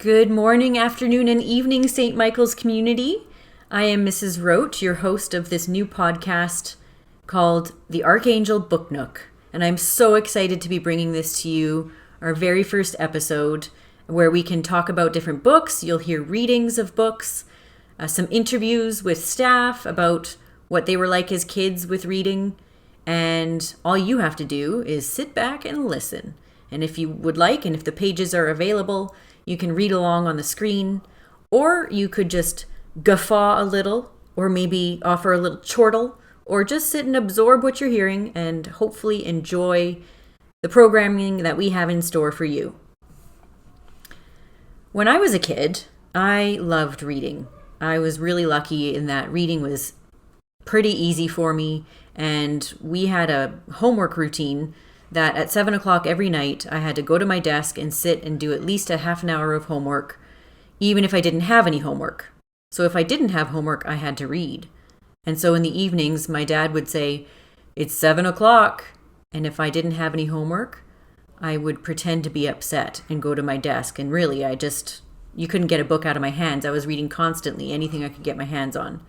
Good morning, afternoon, and evening, St. Michael's community. I am Mrs. Roach, your host of this new podcast called the Archangel Book Nook. And I'm so excited to be bringing this to you, our very first episode, where we can talk about different books. You'll hear readings of books, some interviews with staff about what they were like as kids with reading. And all you have to do is sit back and listen. And if you would like, and if the pages are available, you can read along on the screen, or you could just guffaw a little, or maybe offer a little chortle, or just sit and absorb what you're hearing and hopefully enjoy the programming that we have in store for you. When I was a kid, I loved reading. I was really lucky in that reading was pretty easy for me, and we had a homework routine that at 7 o'clock every night, I had to go to my desk and sit and do at least a half an hour of homework, even if I didn't have any homework. So if I didn't have homework, I had to read. And so in the evenings, my dad would say, "It's 7 o'clock." And if I didn't have any homework, I would pretend to be upset and go to my desk. And really, you couldn't get a book out of my hands. I was reading constantly, anything I could get my hands on.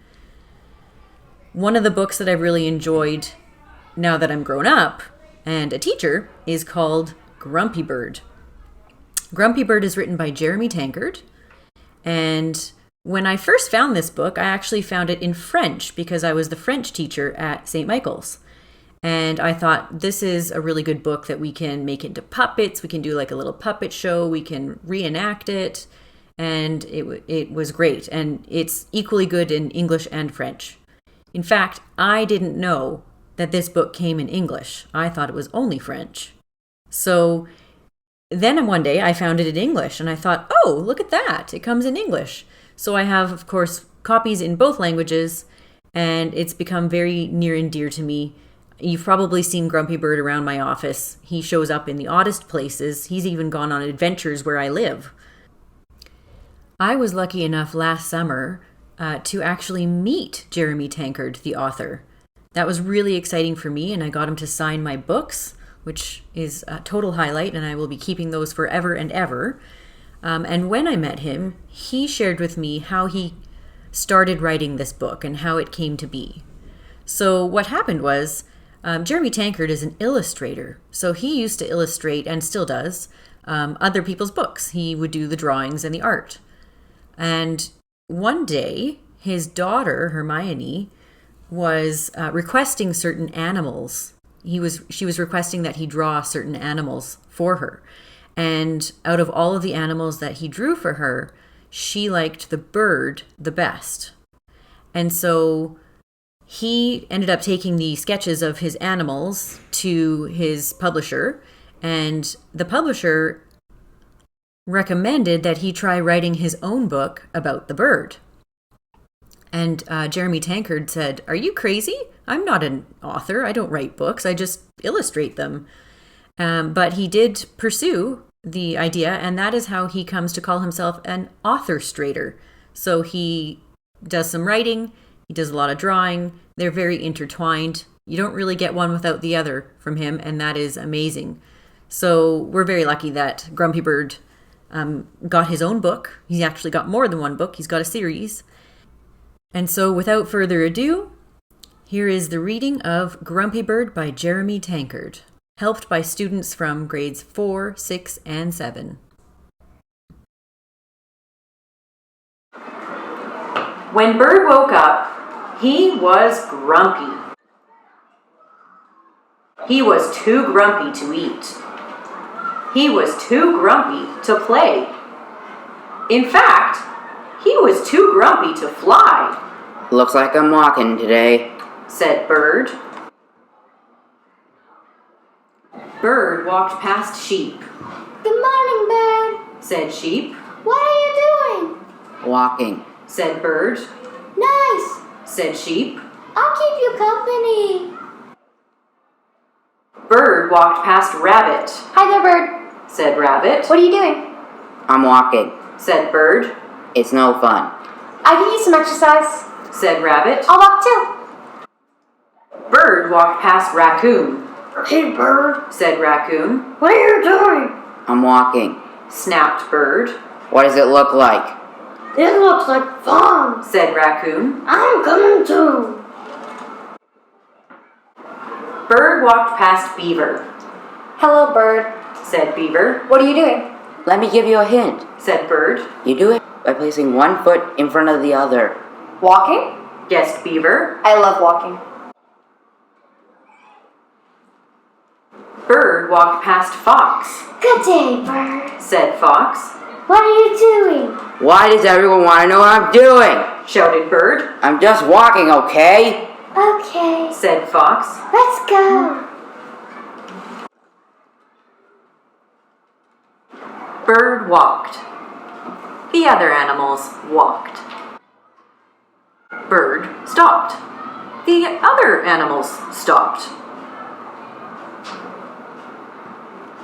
One of the books that I've really enjoyed now that I'm grown up and a teacher is called Grumpy Bird. Grumpy Bird is written by Jeremy Tankard. And when I first found this book, I actually found it in French because I was the French teacher at St. Michael's. And I thought, this is a really good book that we can make into puppets. We can do like a little puppet show. We can reenact it. And it was great. And it's equally good in English and French. In fact, I didn't know that this book came in English. I thought it was only French. So then one day I found it in English and I thought, oh, look at that. It comes in English. So I have, of course, copies in both languages, and it's become very near and dear to me. You've probably seen Grumpy Bird around my office. He shows up in the oddest places. He's even gone on adventures where I live. I was lucky enough last summer to actually meet Jeremy Tankard, the author. That was really exciting for me, and I got him to sign my books, which is a total highlight, and I will be keeping those forever and ever. And when I met him, he shared with me how he started writing this book and how it came to be. So what happened was, Jeremy Tankard is an illustrator. So he used to illustrate, and still does, other people's books. He would do the drawings and the art. And one day, his daughter, Hermione, was requesting certain animals. She was requesting that he draw certain animals for her. And out of all of the animals that he drew for her, she liked the bird the best. And so he ended up taking the sketches of his animals to his publisher, and the publisher recommended that he try writing his own book about the bird. And Jeremy Tankard said, "Are you crazy? I'm not an author. I don't write books. I just illustrate them." But he did pursue the idea, and that is how he comes to call himself an authorstrator. So he does some writing, he does a lot of drawing. They're very intertwined. You don't really get one without the other from him, and that is amazing. So we're very lucky that Grumpy Bird got his own book. He's actually got more than one book. He's got a series. And so without further ado, here is the reading of Grumpy Bird by Jeremy Tankard, helped by students from grades 4, 6, and 7. When Bird woke up, he was grumpy. He was too grumpy to eat. He was too grumpy to play. In fact, he was too grumpy to fly. "Looks like I'm walking today," said Bird. Bird walked past Sheep. "Good morning, Bird," said Sheep. "What are you doing?" "Walking," said Bird. "Nice," said Sheep. "I'll keep you company." Bird walked past Rabbit. "Hi there, Bird," said Rabbit. "What are you doing?" "I'm walking." said Bird. "It's no fun." "I can use some exercise," said Rabbit. "I'll walk too." Bird walked past Raccoon. "Hey, Bird," said Raccoon. "what are you doing?" "I'm walking," snapped Bird. What does it look like? This looks like fun. said Raccoon. I'm coming too. Bird walked past Beaver. Hello, Bird. Said Beaver. What are you doing? Let me give you a hint. Said Bird. You do it by placing one foot in front of the other. Walking? Guessed Beaver. I love walking. Bird walked past Fox. Good day, Bird. Said Fox. What are you doing? Why does everyone want to know what I'm doing? Shouted Bird. I'm just walking, okay? Okay. Said Fox. Let's go. Bird walked. The other animals walked. Bird stopped. The other animals stopped.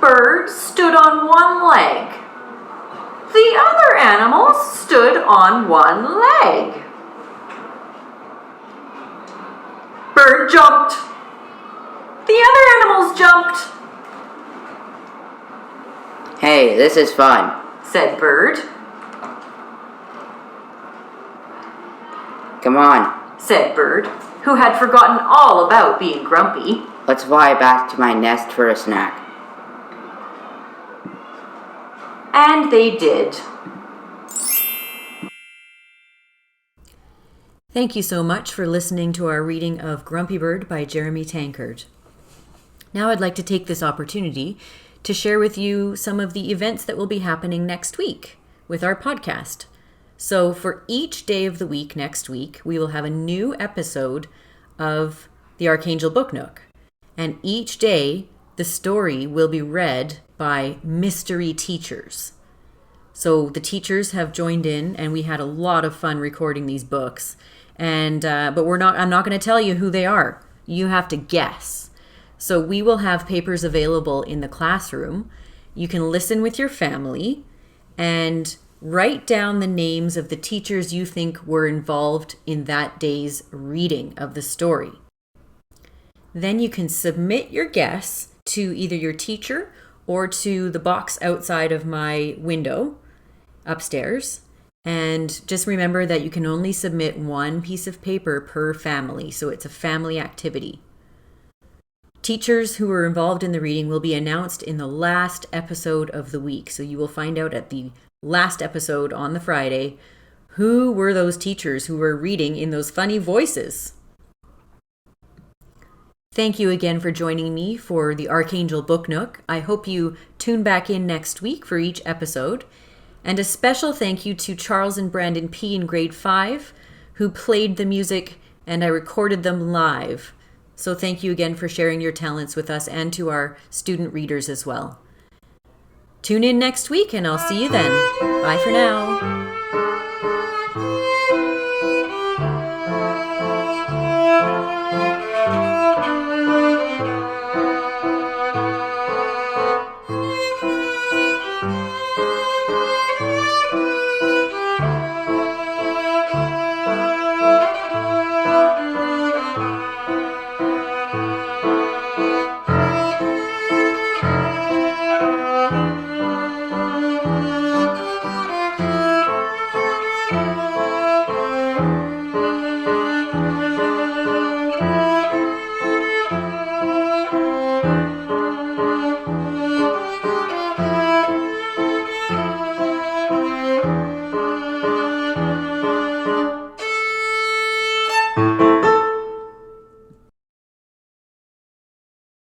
Bird stood on one leg. The other animals stood on one leg. Bird jumped. The other animals jumped, Hey, this is fun. said Bird. Come on, Said Bird, who had forgotten all about being grumpy. let's fly back to my nest for a snack. And they did. Thank you so much for listening to our reading of Grumpy Bird by Jeremy Tankard. Now I'd like to take this opportunity to share with you some of the events that will be happening next week with our podcast. So for each day of the week next week, we will have a new episode of the Archangel Book Nook. And each day, the story will be read by mystery teachers. So the teachers have joined in, and we had a lot of fun recording these books. And but I'm not going to tell you who they are. You have to guess. So we will have papers available in the classroom. You can listen with your family and write down the names of the teachers you think were involved in that day's reading of the story. Then you can submit your guess to either your teacher or to the box outside of my window upstairs. And just remember that you can only submit one piece of paper per family, so it's a family activity. Teachers who were involved in the reading will be announced in the last episode of the week. So you will find out at the last episode on the Friday who were those teachers who were reading in those funny voices. Thank you again for joining me for the Archangel Book Nook. I hope you tune back in next week for each episode. And a special thank you to Charles and Brandon P. in grade 5 who played the music and I recorded them live. So thank you again for sharing your talents with us and to our student readers as well. Tune in next week and I'll see you then. Bye for now.